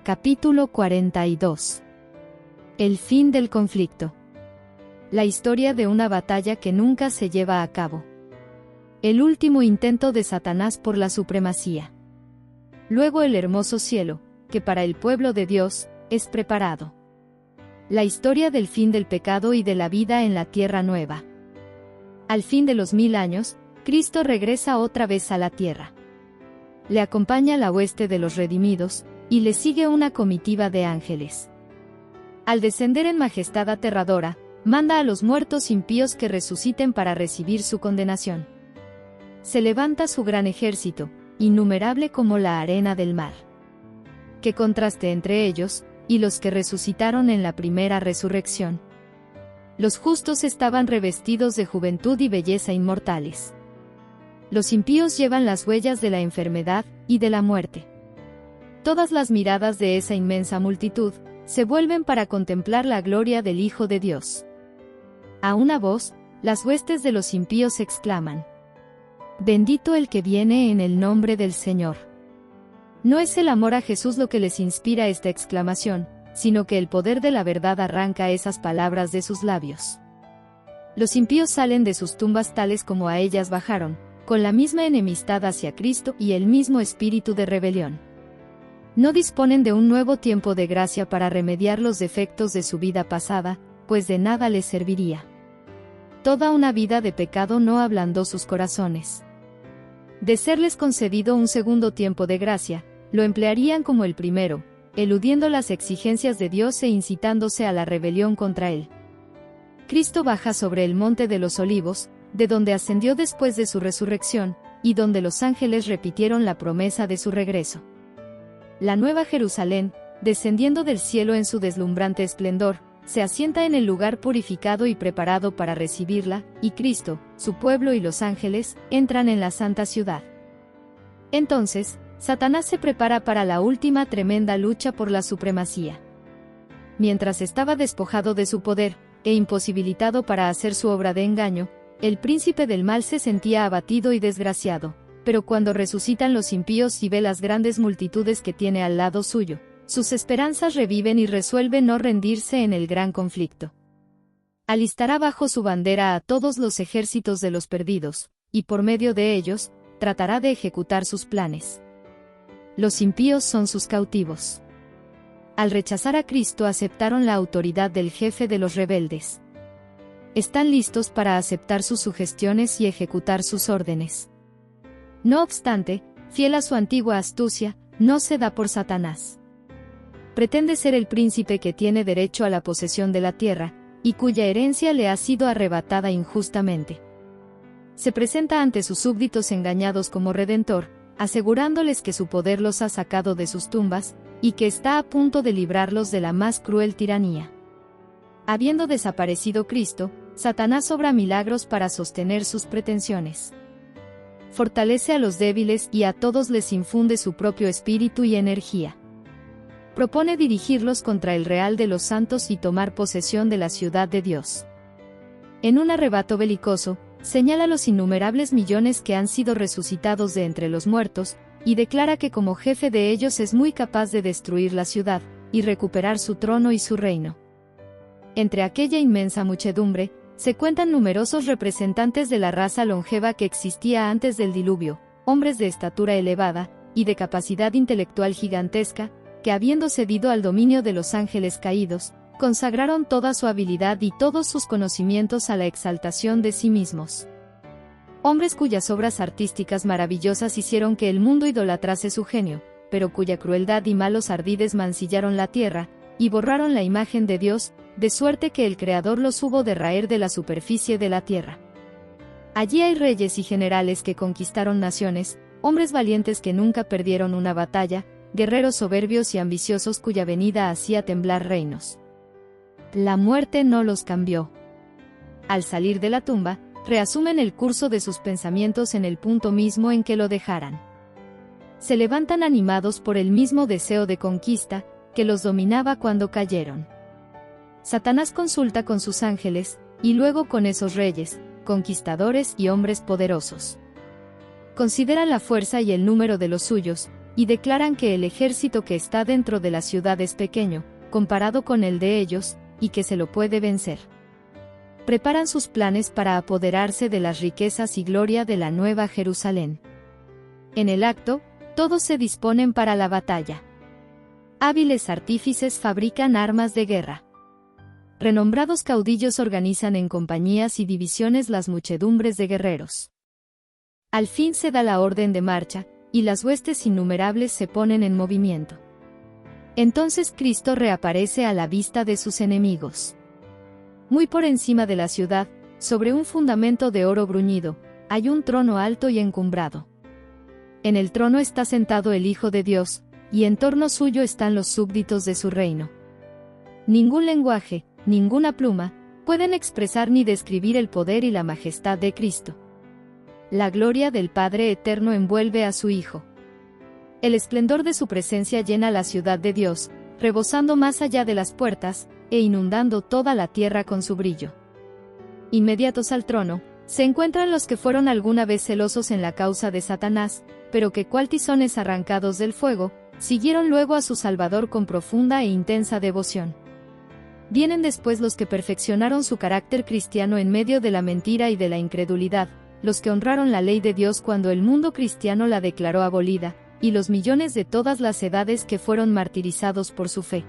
Capítulo 42. El fin del conflicto. La historia de una batalla que nunca se lleva a cabo. El último intento de Satanás por la supremacía. Luego el hermoso cielo, que para el pueblo de Dios, es preparado. La historia del fin del pecado y de la vida en la tierra nueva. Al fin de los 1000 años, Cristo regresa otra vez a la tierra. Le acompaña la hueste de los redimidos, y le sigue una comitiva de ángeles. Al descender en majestad aterradora, manda a los muertos impíos que resuciten para recibir su condenación. Se levanta su gran ejército, innumerable como la arena del mar. Qué contraste entre ellos, y los que resucitaron en la primera resurrección. Los justos estaban revestidos de juventud y belleza inmortales. Los impíos llevan las huellas de la enfermedad y de la muerte. Todas las miradas de esa inmensa multitud se vuelven para contemplar la gloria del Hijo de Dios. A una voz, las huestes de los impíos exclaman: Bendito el que viene en el nombre del Señor. No es el amor a Jesús lo que les inspira esta exclamación, sino que el poder de la verdad arranca esas palabras de sus labios. Los impíos salen de sus tumbas tales como a ellas bajaron, con la misma enemistad hacia Cristo y el mismo espíritu de rebelión. No disponen de un nuevo tiempo de gracia para remediar los defectos de su vida pasada, pues de nada les serviría. Toda una vida de pecado no ablandó sus corazones. De serles concedido un segundo tiempo de gracia, lo emplearían como el primero, eludiendo las exigencias de Dios e incitándose a la rebelión contra Él. Cristo baja sobre el monte de los Olivos, de donde ascendió después de su resurrección, y donde los ángeles repitieron la promesa de su regreso. La nueva Jerusalén, descendiendo del cielo en su deslumbrante esplendor, se asienta en el lugar purificado y preparado para recibirla, y Cristo, su pueblo y los ángeles, entran en la santa ciudad. Entonces, Satanás se prepara para la última tremenda lucha por la supremacía. Mientras estaba despojado de su poder, e imposibilitado para hacer su obra de engaño, el príncipe del mal se sentía abatido y desgraciado. Pero cuando resucitan los impíos y ve las grandes multitudes que tiene al lado suyo, sus esperanzas reviven y resuelve no rendirse en el gran conflicto. Alistará bajo su bandera a todos los ejércitos de los perdidos, y por medio de ellos, tratará de ejecutar sus planes. Los impíos son sus cautivos. Al rechazar a Cristo aceptaron la autoridad del jefe de los rebeldes. Están listos para aceptar sus sugestiones y ejecutar sus órdenes. No obstante, fiel a su antigua astucia, no se da por Satanás. Pretende ser el príncipe que tiene derecho a la posesión de la tierra, y cuya herencia le ha sido arrebatada injustamente. Se presenta ante sus súbditos engañados como redentor, asegurándoles que su poder los ha sacado de sus tumbas, y que está a punto de librarlos de la más cruel tiranía. Habiendo desaparecido Cristo, Satanás obra milagros para sostener sus pretensiones. Fortalece a los débiles y a todos les infunde su propio espíritu y energía. Propone dirigirlos contra el real de los santos y tomar posesión de la ciudad de Dios. En un arrebato belicoso, señala los innumerables millones que han sido resucitados de entre los muertos, y declara que como jefe de ellos es muy capaz de destruir la ciudad, y recuperar su trono y su reino. Entre aquella inmensa muchedumbre, se cuentan numerosos representantes de la raza longeva que existía antes del diluvio, hombres de estatura elevada, y de capacidad intelectual gigantesca, que habiendo cedido al dominio de los ángeles caídos, consagraron toda su habilidad y todos sus conocimientos a la exaltación de sí mismos. Hombres cuyas obras artísticas maravillosas hicieron que el mundo idolatrase su genio, pero cuya crueldad y malos ardides mancillaron la tierra, y borraron la imagen de Dios, de suerte que el Creador los hubo de raer de la superficie de la tierra. Allí hay reyes y generales que conquistaron naciones, hombres valientes que nunca perdieron una batalla, guerreros soberbios y ambiciosos cuya venida hacía temblar reinos. La muerte no los cambió. Al salir de la tumba, reasumen el curso de sus pensamientos en el punto mismo en que lo dejaran. Se levantan animados por el mismo deseo de conquista, que los dominaba cuando cayeron. Satanás consulta con sus ángeles, y luego con esos reyes, conquistadores y hombres poderosos. Considera la fuerza y el número de los suyos, y declaran que el ejército que está dentro de la ciudad es pequeño, comparado con el de ellos, y que se lo puede vencer. Preparan sus planes para apoderarse de las riquezas y gloria de la Nueva Jerusalén. En el acto, todos se disponen para la batalla. Hábiles artífices fabrican armas de guerra. Renombrados caudillos organizan en compañías y divisiones las muchedumbres de guerreros. Al fin se da la orden de marcha, y las huestes innumerables se ponen en movimiento. Entonces Cristo reaparece a la vista de sus enemigos. Muy por encima de la ciudad, sobre un fundamento de oro bruñido, hay un trono alto y encumbrado. En el trono está sentado el Hijo de Dios, y en torno suyo están los súbditos de su reino. Ningún lenguaje, ninguna pluma, pueden expresar ni describir el poder y la majestad de Cristo. La gloria del Padre Eterno envuelve a su Hijo. El esplendor de su presencia llena la ciudad de Dios, rebosando más allá de las puertas, e inundando toda la tierra con su brillo. Inmediatos al trono, se encuentran los que fueron alguna vez celosos en la causa de Satanás, pero que cual tizones arrancados del fuego, siguieron luego a su Salvador con profunda e intensa devoción. Vienen después los que perfeccionaron su carácter cristiano en medio de la mentira y de la incredulidad, los que honraron la ley de Dios cuando el mundo cristiano la declaró abolida, y los millones de todas las edades que fueron martirizados por su fe.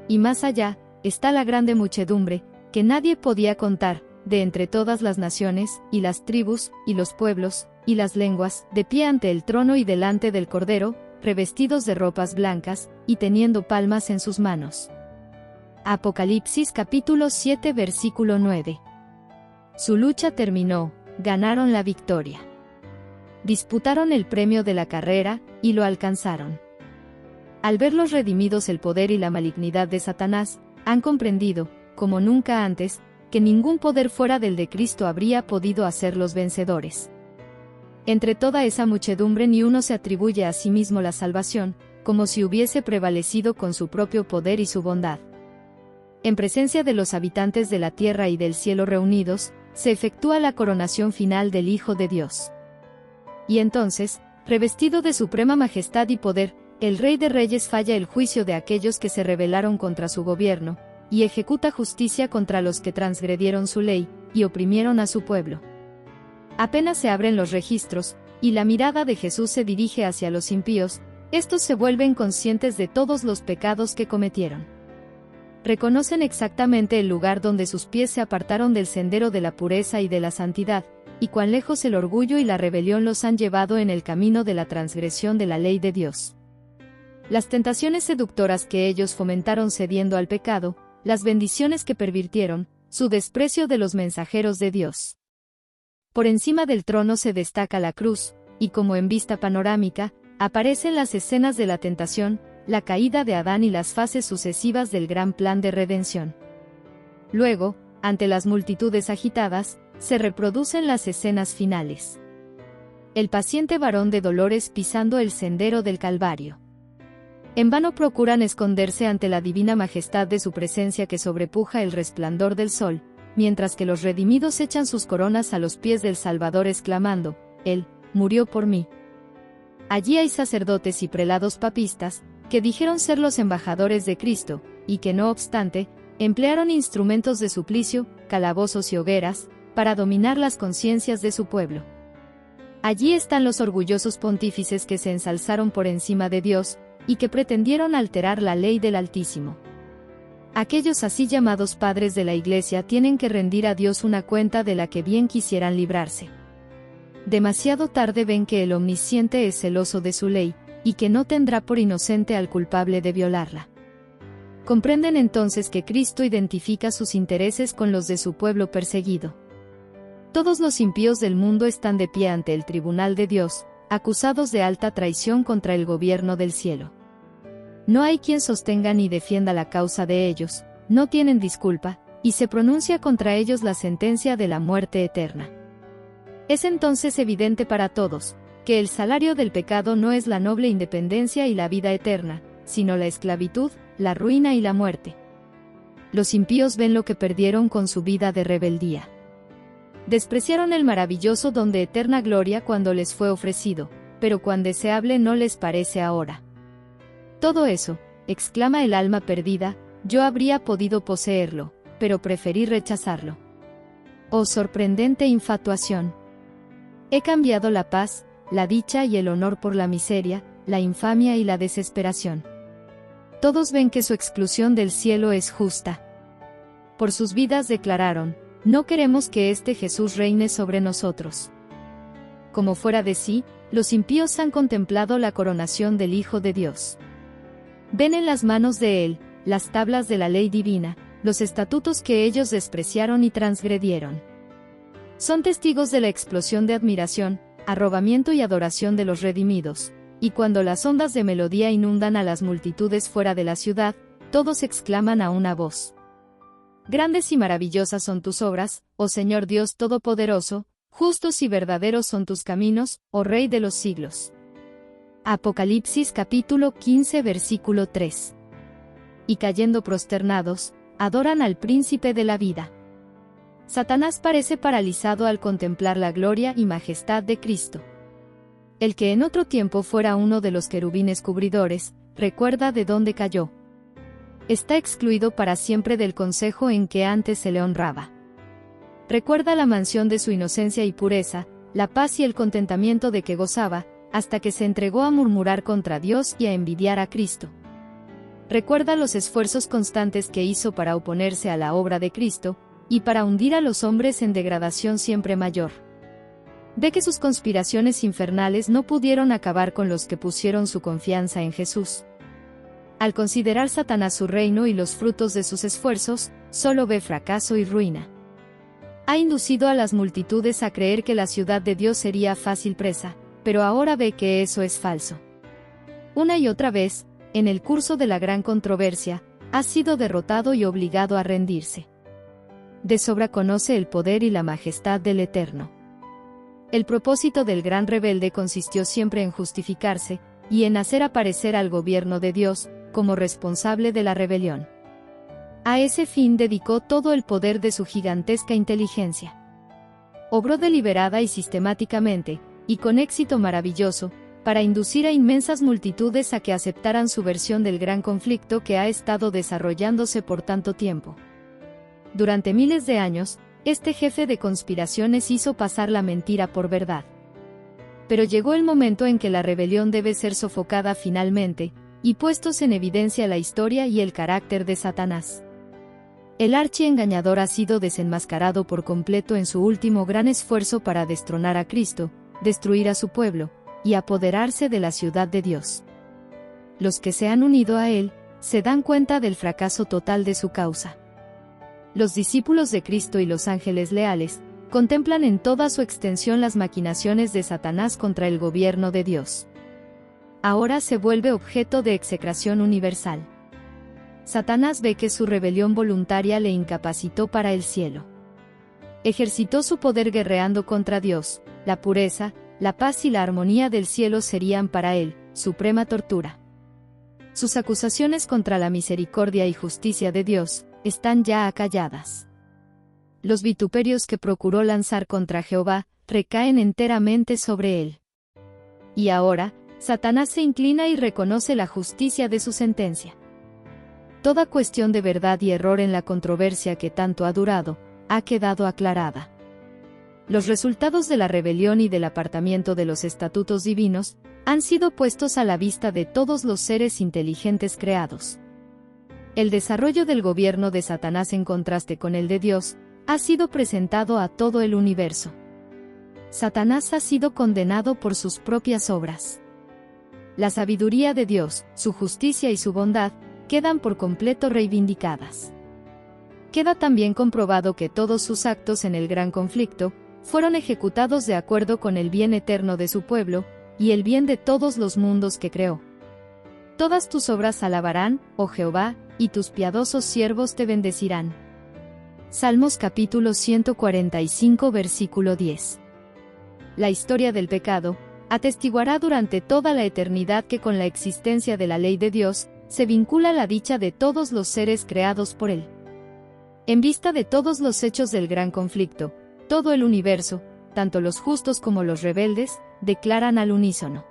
Y más allá, está la grande muchedumbre, que nadie podía contar, de entre todas las naciones, y las tribus, y los pueblos, y las lenguas, de pie ante el trono y delante del Cordero, revestidos de ropas blancas, y teniendo palmas en sus manos. Apocalipsis capítulo 7 versículo 9. Su lucha terminó, ganaron la victoria. Disputaron el premio de la carrera, y lo alcanzaron. Al verlos redimidos el poder y la malignidad de Satanás, han comprendido, como nunca antes, que ningún poder fuera del de Cristo habría podido hacerlos vencedores. Entre toda esa muchedumbre ni uno se atribuye a sí mismo la salvación, como si hubiese prevalecido con su propio poder y su bondad. En presencia de los habitantes de la tierra y del cielo reunidos, se efectúa la coronación final del Hijo de Dios. Y entonces, revestido de suprema majestad y poder, el Rey de Reyes falla el juicio de aquellos que se rebelaron contra su gobierno, y ejecuta justicia contra los que transgredieron su ley, y oprimieron a su pueblo. Apenas se abren los registros, y la mirada de Jesús se dirige hacia los impíos, estos se vuelven conscientes de todos los pecados que cometieron. Reconocen exactamente el lugar donde sus pies se apartaron del sendero de la pureza y de la santidad, y cuán lejos el orgullo y la rebelión los han llevado en el camino de la transgresión de la ley de Dios. Las tentaciones seductoras que ellos fomentaron cediendo al pecado, las bendiciones que pervirtieron, su desprecio de los mensajeros de Dios. Por encima del trono se destaca la cruz, y como en vista panorámica, aparecen las escenas de la tentación, la caída de Adán y las fases sucesivas del gran plan de redención. Luego, ante las multitudes agitadas, se reproducen las escenas finales. El paciente varón de dolores pisando el sendero del Calvario. En vano procuran esconderse ante la divina majestad de su presencia que sobrepuja el resplandor del sol, mientras que los redimidos echan sus coronas a los pies del Salvador exclamando, Él murió por mí. Allí hay sacerdotes y prelados papistas, que dijeron ser los embajadores de Cristo, y que no obstante, emplearon instrumentos de suplicio, calabozos y hogueras, para dominar las conciencias de su pueblo. Allí están los orgullosos pontífices que se ensalzaron por encima de Dios, y que pretendieron alterar la ley del Altísimo. Aquellos así llamados padres de la Iglesia tienen que rendir a Dios una cuenta de la que bien quisieran librarse. Demasiado tarde ven que el Omnisciente es celoso de su ley, y que no tendrá por inocente al culpable de violarla. Comprenden entonces que Cristo identifica sus intereses con los de su pueblo perseguido. Todos los impíos del mundo están de pie ante el tribunal de Dios, acusados de alta traición contra el gobierno del cielo. No hay quien sostenga ni defienda la causa de ellos, no tienen disculpa, y se pronuncia contra ellos la sentencia de la muerte eterna. Es entonces evidente para todos, que el salario del pecado no es la noble independencia y la vida eterna, sino la esclavitud, la ruina y la muerte. Los impíos ven lo que perdieron con su vida de rebeldía. Despreciaron el maravilloso don de eterna gloria cuando les fue ofrecido, pero cuán deseable no les parece ahora. Todo eso, exclama el alma perdida, yo habría podido poseerlo, pero preferí rechazarlo. Oh sorprendente infatuación. He cambiado la paz, la dicha y el honor por la miseria, la infamia y la desesperación. Todos ven que su exclusión del cielo es justa. Por sus vidas declararon, no queremos que este Jesús reine sobre nosotros. Como fuera de sí, los impíos han contemplado la coronación del Hijo de Dios. Ven en las manos de Él, las tablas de la ley divina, los estatutos que ellos despreciaron y transgredieron. Son testigos de la explosión de admiración, arrobamiento y adoración de los redimidos, y cuando las ondas de melodía inundan a las multitudes fuera de la ciudad, todos exclaman a una voz. Grandes y maravillosas son tus obras, oh Señor Dios Todopoderoso, justos y verdaderos son tus caminos, oh Rey de los siglos. Apocalipsis capítulo 15 versículo 3. Y cayendo prosternados, adoran al príncipe de la vida. Satanás parece paralizado al contemplar la gloria y majestad de Cristo. El que en otro tiempo fuera uno de los querubines cubridores, recuerda de dónde cayó. Está excluido para siempre del consejo en que antes se le honraba. Recuerda la mansión de su inocencia y pureza, la paz y el contentamiento de que gozaba, hasta que se entregó a murmurar contra Dios y a envidiar a Cristo. Recuerda los esfuerzos constantes que hizo para oponerse a la obra de Cristo, y para hundir a los hombres en degradación siempre mayor. Ve que sus conspiraciones infernales no pudieron acabar con los que pusieron su confianza en Jesús. Al considerar Satanás su reino y los frutos de sus esfuerzos, solo ve fracaso y ruina. Ha inducido a las multitudes a creer que la ciudad de Dios sería fácil presa, pero ahora ve que eso es falso. Una y otra vez, en el curso de la gran controversia, ha sido derrotado y obligado a rendirse. De sobra conoce el poder y la majestad del Eterno. El propósito del gran rebelde consistió siempre en justificarse, y en hacer aparecer al gobierno de Dios, como responsable de la rebelión. A ese fin dedicó todo el poder de su gigantesca inteligencia. Obró deliberada y sistemáticamente, y con éxito maravilloso, para inducir a inmensas multitudes a que aceptaran su versión del gran conflicto que ha estado desarrollándose por tanto tiempo. Durante miles de años, este jefe de conspiraciones hizo pasar la mentira por verdad. Pero llegó el momento en que la rebelión debe ser sofocada finalmente, y puestos en evidencia la historia y el carácter de Satanás. El archiengañador ha sido desenmascarado por completo en su último gran esfuerzo para destronar a Cristo, destruir a su pueblo, y apoderarse de la ciudad de Dios. Los que se han unido a él, se dan cuenta del fracaso total de su causa. Los discípulos de Cristo y los ángeles leales, contemplan en toda su extensión las maquinaciones de Satanás contra el gobierno de Dios. Ahora se vuelve objeto de execración universal. Satanás ve que su rebelión voluntaria le incapacitó para el cielo. Ejercitó su poder guerreando contra Dios, la pureza, la paz y la armonía del cielo serían para él, suprema tortura. Sus acusaciones contra la misericordia y justicia de Dios, están ya acalladas. Los vituperios que procuró lanzar contra Jehová, recaen enteramente sobre él. Y ahora, Satanás se inclina y reconoce la justicia de su sentencia. Toda cuestión de verdad y error en la controversia que tanto ha durado, ha quedado aclarada. Los resultados de la rebelión y del apartamiento de los estatutos divinos, han sido puestos a la vista de todos los seres inteligentes creados. El desarrollo del gobierno de Satanás en contraste con el de Dios, ha sido presentado a todo el universo. Satanás ha sido condenado por sus propias obras. La sabiduría de Dios, su justicia y su bondad, quedan por completo reivindicadas. Queda también comprobado que todos sus actos en el gran conflicto, fueron ejecutados de acuerdo con el bien eterno de su pueblo, y el bien de todos los mundos que creó. Todas tus obras alabarán, oh Jehová, y tus piadosos siervos te bendecirán. Salmos capítulo 145 versículo 10. La historia del pecado, atestiguará durante toda la eternidad que con la existencia de la ley de Dios, se vincula la dicha de todos los seres creados por él. En vista de todos los hechos del gran conflicto, todo el universo, tanto los justos como los rebeldes, declaran al unísono: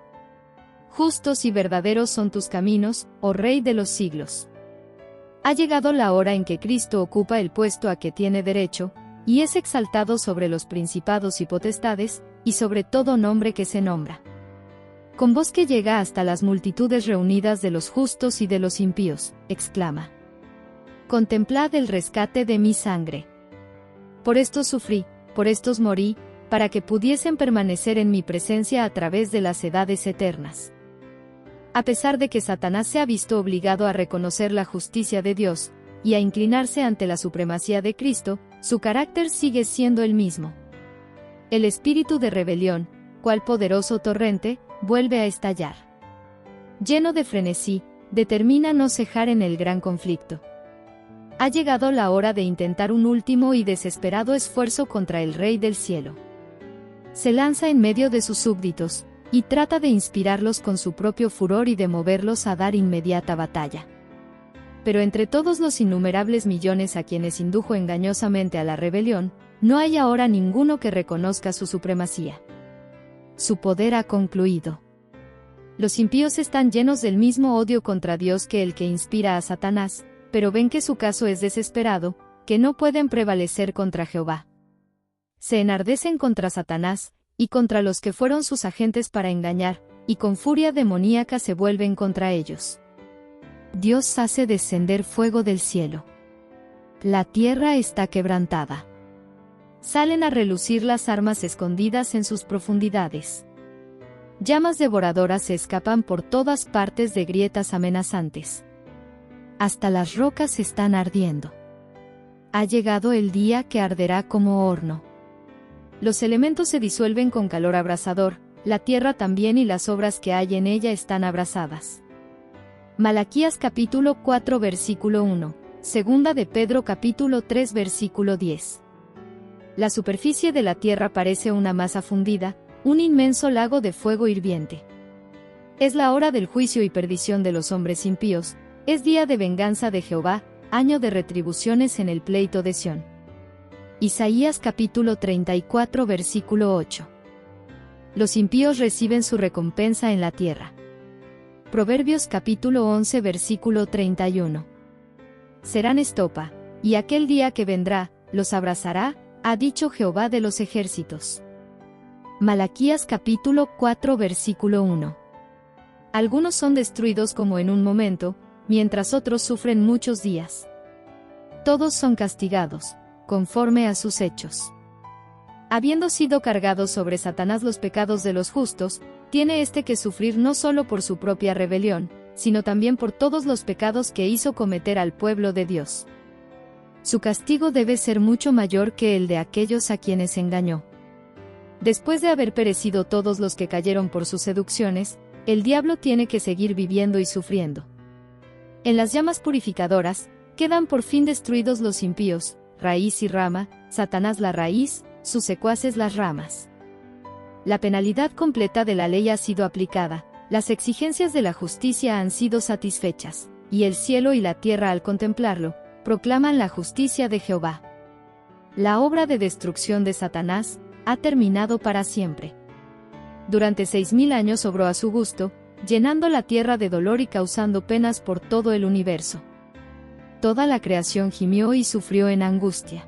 justos y verdaderos son tus caminos, oh Rey de los siglos. Ha llegado la hora en que Cristo ocupa el puesto a que tiene derecho, y es exaltado sobre los principados y potestades, y sobre todo nombre que se nombra. Con voz que llega hasta las multitudes reunidas de los justos y de los impíos, exclama: contemplad el rescate de mi sangre. Por esto sufrí, por estos morí, para que pudiesen permanecer en mi presencia a través de las edades eternas. A pesar de que Satanás se ha visto obligado a reconocer la justicia de Dios, y a inclinarse ante la supremacía de Cristo, su carácter sigue siendo el mismo. El espíritu de rebelión, cual poderoso torrente, vuelve a estallar. Lleno de frenesí, determina no cejar en el gran conflicto. Ha llegado la hora de intentar un último y desesperado esfuerzo contra el Rey del Cielo. Se lanza en medio de sus súbditos, y trata de inspirarlos con su propio furor y de moverlos a dar inmediata batalla. Pero entre todos los innumerables millones a quienes indujo engañosamente a la rebelión, no hay ahora ninguno que reconozca su supremacía. Su poder ha concluido. Los impíos están llenos del mismo odio contra Dios que el que inspira a Satanás, pero ven que su caso es desesperado, que no pueden prevalecer contra Jehová. Se enardecen contra Satanás, y contra los que fueron sus agentes para engañar, y con furia demoníaca se vuelven contra ellos. Dios hace descender fuego del cielo. La tierra está quebrantada. Salen a relucir las armas escondidas en sus profundidades. Llamas devoradoras se escapan por todas partes de grietas amenazantes. Hasta las rocas están ardiendo. Ha llegado el día que arderá como horno. Los elementos se disuelven con calor abrasador, la tierra también y las obras que hay en ella están abrasadas. Malaquías capítulo 4 versículo 1, segunda de Pedro capítulo 3 versículo 10. La superficie de la tierra parece una masa fundida, un inmenso lago de fuego hirviente. Es la hora del juicio y perdición de los hombres impíos, es día de venganza de Jehová, año de retribuciones en el pleito de Sión. Isaías capítulo 34 versículo 8. Los impíos reciben su recompensa en la tierra. Proverbios capítulo 11 versículo 31. Serán estopa, y aquel día que vendrá, los abrazará, ha dicho Jehová de los ejércitos. Malaquías capítulo 4 versículo 1. Algunos son destruidos como en un momento, mientras otros sufren muchos días. Todos son castigados, conforme a sus hechos. Habiendo sido cargados sobre Satanás los pecados de los justos, tiene éste que sufrir no solo por su propia rebelión, sino también por todos los pecados que hizo cometer al pueblo de Dios. Su castigo debe ser mucho mayor que el de aquellos a quienes engañó. Después de haber perecido todos los que cayeron por sus seducciones, el diablo tiene que seguir viviendo y sufriendo. En las llamas purificadoras, quedan por fin destruidos los impíos, raíz y rama, Satanás la raíz, sus secuaces las ramas. La penalidad completa de la ley ha sido aplicada, las exigencias de la justicia han sido satisfechas, y el cielo y la tierra al contemplarlo, proclaman la justicia de Jehová. La obra de destrucción de Satanás ha terminado para siempre. Durante 6000 años obró a su gusto, llenando la tierra de dolor y causando penas por todo el universo. Toda la creación gimió y sufrió en angustia.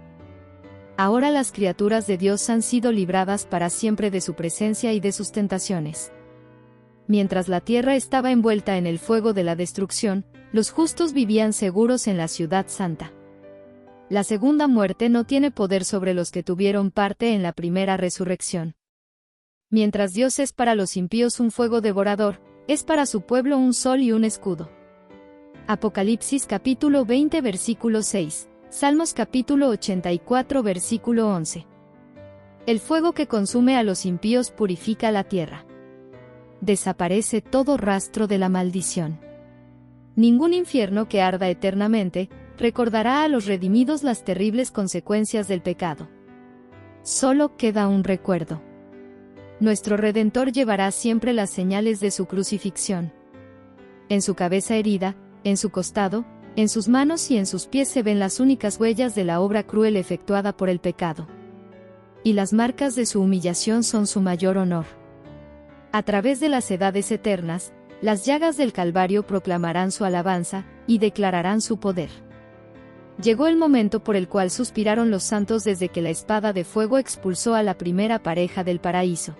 Ahora las criaturas de Dios han sido libradas para siempre de su presencia y de sus tentaciones. Mientras la tierra estaba envuelta en el fuego de la destrucción, los justos vivían seguros en la ciudad santa. La segunda muerte no tiene poder sobre los que tuvieron parte en la primera resurrección. Mientras Dios es para los impíos un fuego devorador, es para su pueblo un sol y un escudo. Apocalipsis capítulo 20 versículo 6, Salmos capítulo 84 versículo 11. El fuego que consume a los impíos purifica la tierra. Desaparece todo rastro de la maldición. Ningún infierno que arda eternamente recordará a los redimidos las terribles consecuencias del pecado. Solo queda un recuerdo. Nuestro Redentor llevará siempre las señales de su crucifixión. En su cabeza herida, en su costado, en sus manos y en sus pies se ven las únicas huellas de la obra cruel efectuada por el pecado. y las marcas de su humillación son su mayor honor. A través de las edades eternas, las llagas del Calvario proclamarán su alabanza, y declararán su poder. Llegó el momento por el cual suspiraron los santos desde que la espada de fuego expulsó a la primera pareja del paraíso.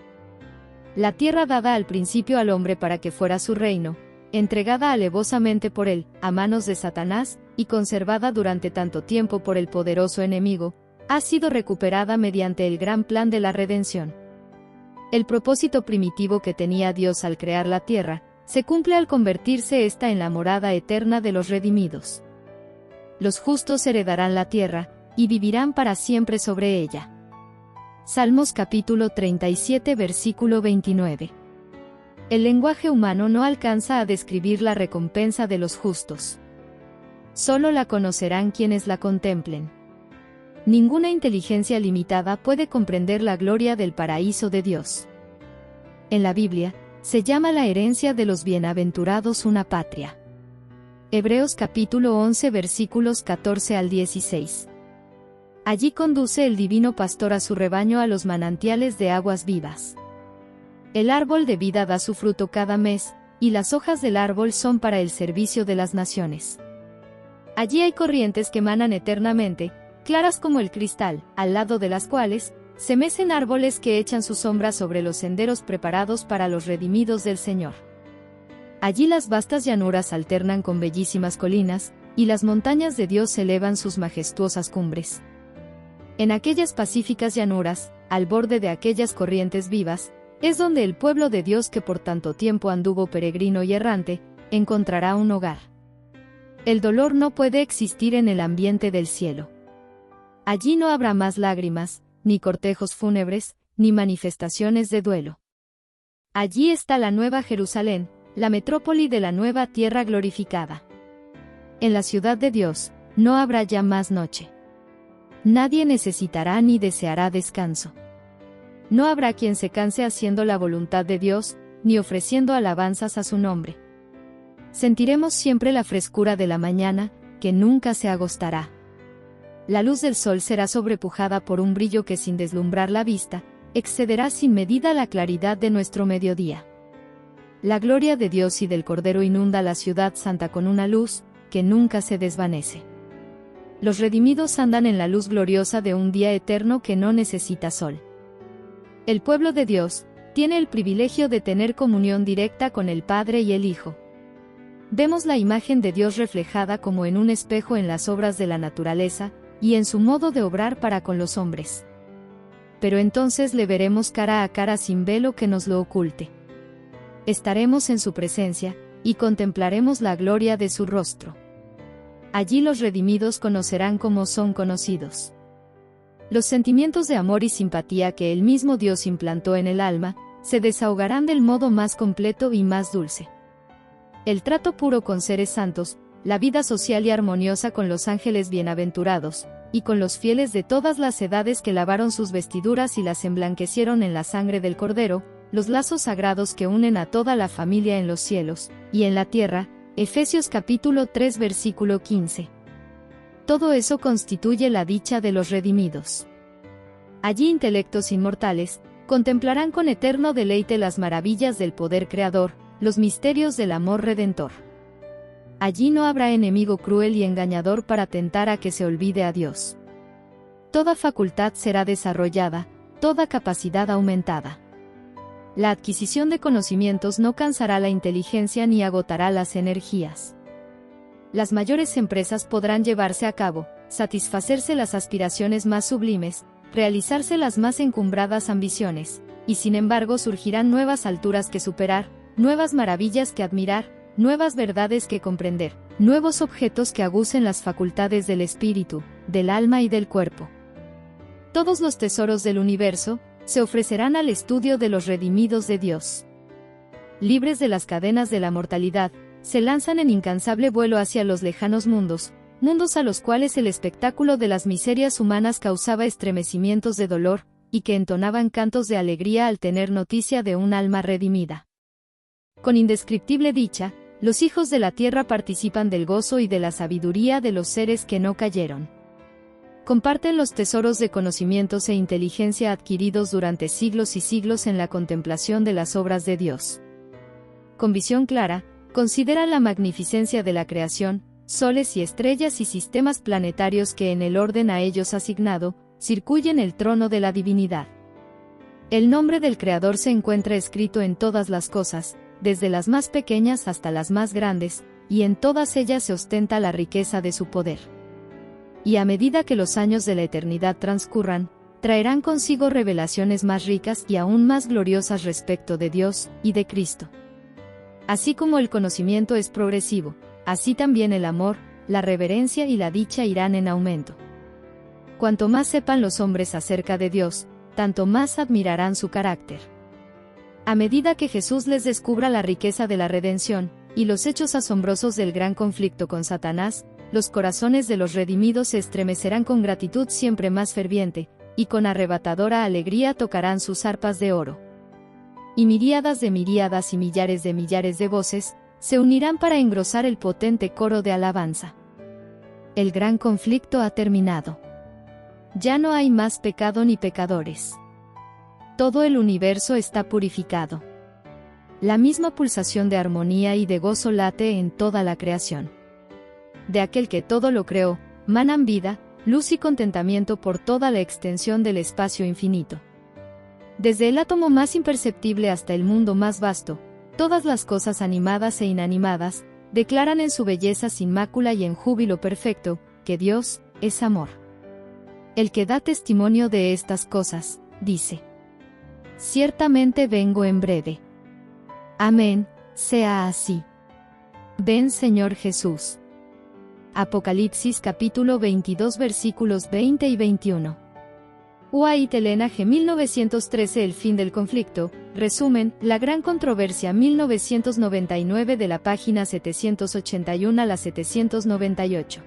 La tierra dada al principio al hombre para que fuera su reino, entregada alevosamente por él, a manos de Satanás, y conservada durante tanto tiempo por el poderoso enemigo, ha sido recuperada mediante el gran plan de la redención. El propósito primitivo que tenía Dios al crear la tierra, se cumple al convertirse ésta en la morada eterna de los redimidos. Los justos heredarán la tierra, y vivirán para siempre sobre ella. Salmos capítulo 37 versículo 29. El lenguaje humano no alcanza a describir la recompensa de los justos. Solo la conocerán quienes la contemplen. Ninguna inteligencia limitada puede comprender la gloria del paraíso de Dios. En la Biblia, se llama la herencia de los bienaventurados una patria. Hebreos capítulo 11 versículos 14 al 16. Allí conduce el divino pastor a su rebaño a los manantiales de aguas vivas. El árbol de vida da su fruto cada mes, y las hojas del árbol son para el servicio de las naciones. Allí hay corrientes que manan eternamente, claras como el cristal, al lado de las cuales se mecen árboles que echan su sombra sobre los senderos preparados para los redimidos del Señor. Allí las vastas llanuras alternan con bellísimas colinas, y las montañas de Dios elevan sus majestuosas cumbres. En aquellas pacíficas llanuras, al borde de aquellas corrientes vivas, es donde el pueblo de Dios que por tanto tiempo anduvo peregrino y errante, encontrará un hogar. El dolor no puede existir en el ambiente del cielo. Allí no habrá más lágrimas, ni cortejos fúnebres, ni manifestaciones de duelo. Allí está la Nueva Jerusalén, la metrópoli de la nueva tierra glorificada. En la ciudad de Dios, no habrá ya más noche. Nadie necesitará ni deseará descanso. No habrá quien se canse haciendo la voluntad de Dios, ni ofreciendo alabanzas a su nombre. Sentiremos siempre la frescura de la mañana, que nunca se agostará. La luz del sol será sobrepujada por un brillo que sin deslumbrar la vista, excederá sin medida la claridad de nuestro mediodía. La gloria de Dios y del Cordero inunda la ciudad santa con una luz, que nunca se desvanece. Los redimidos andan en la luz gloriosa de un día eterno que no necesita sol. El pueblo de Dios tiene el privilegio de tener comunión directa con el Padre y el Hijo. Vemos la imagen de Dios reflejada como en un espejo en las obras de la naturaleza, y en su modo de obrar para con los hombres. Pero entonces le veremos cara a cara sin velo que nos lo oculte. Estaremos en su presencia, y contemplaremos la gloria de su rostro. Allí los redimidos conocerán cómo son conocidos. Los sentimientos de amor y simpatía que el mismo Dios implantó en el alma, se desahogarán del modo más completo y más dulce. El trato puro con seres santos, la vida social y armoniosa con los ángeles bienaventurados, y con los fieles de todas las edades que lavaron sus vestiduras y las emblanquecieron en la sangre del Cordero, los lazos sagrados que unen a toda la familia en los cielos, y en la tierra, Efesios capítulo 3 versículo 15. Todo eso constituye la dicha de los redimidos. Allí intelectos inmortales, contemplarán con eterno deleite las maravillas del poder creador, los misterios del amor redentor. Allí no habrá enemigo cruel y engañador para tentar a que se olvide a Dios. Toda facultad será desarrollada, toda capacidad aumentada. La adquisición de conocimientos no cansará la inteligencia ni agotará las energías. Las mayores empresas podrán llevarse a cabo, satisfacerse las aspiraciones más sublimes, realizarse las más encumbradas ambiciones, y sin embargo surgirán nuevas alturas que superar, nuevas maravillas que admirar, nuevas verdades que comprender, nuevos objetos que agucen las facultades del espíritu, del alma y del cuerpo. Todos los tesoros del universo se ofrecerán al estudio de los redimidos de Dios. Libres de las cadenas de la mortalidad, se lanzan en incansable vuelo hacia los lejanos mundos, mundos a los cuales el espectáculo de las miserias humanas causaba estremecimientos de dolor, y que entonaban cantos de alegría al tener noticia de un alma redimida. Con indescriptible dicha, los hijos de la tierra participan del gozo y de la sabiduría de los seres que no cayeron. comparten los tesoros de conocimientos e inteligencia adquiridos durante siglos y siglos en la contemplación de las obras de Dios. Con visión clara, consideran la magnificencia de la creación, soles y estrellas y sistemas planetarios que en el orden a ellos asignado, circuyen el trono de la divinidad. El nombre del Creador se encuentra escrito en todas las cosas, desde las más pequeñas hasta las más grandes, y en todas ellas se ostenta la riqueza de su poder. Y a medida que los años de la eternidad transcurran, traerán consigo revelaciones más ricas y aún más gloriosas respecto de Dios y de Cristo. Así como el conocimiento es progresivo, así también el amor, la reverencia y la dicha irán en aumento. Cuanto más sepan los hombres acerca de Dios, tanto más admirarán su carácter. A medida que Jesús les descubra la riqueza de la redención, y los hechos asombrosos del gran conflicto con Satanás, los corazones de los redimidos se estremecerán con gratitud siempre más ferviente, y con arrebatadora alegría tocarán sus arpas de oro. Y miríadas y millares de voces, se unirán para engrosar el potente coro de alabanza. El gran conflicto ha terminado. Ya no hay más pecado ni pecadores. Todo el universo está purificado. La misma pulsación de armonía y de gozo late en toda la creación. De aquel que todo lo creó, manan vida, luz y contentamiento por toda la extensión del espacio infinito. Desde el átomo más imperceptible hasta el mundo más vasto, todas las cosas animadas e inanimadas, declaran en su belleza sin mácula y en júbilo perfecto, que Dios es amor. El que da testimonio de estas cosas, dice: ciertamente vengo en breve. Amén, sea así. Ven, Señor Jesús. Apocalipsis capítulo 22 versículos 20 y 21. White Elena G. 1913 El fin del conflicto, resumen, la gran controversia 1999 de la página 781 a la 798.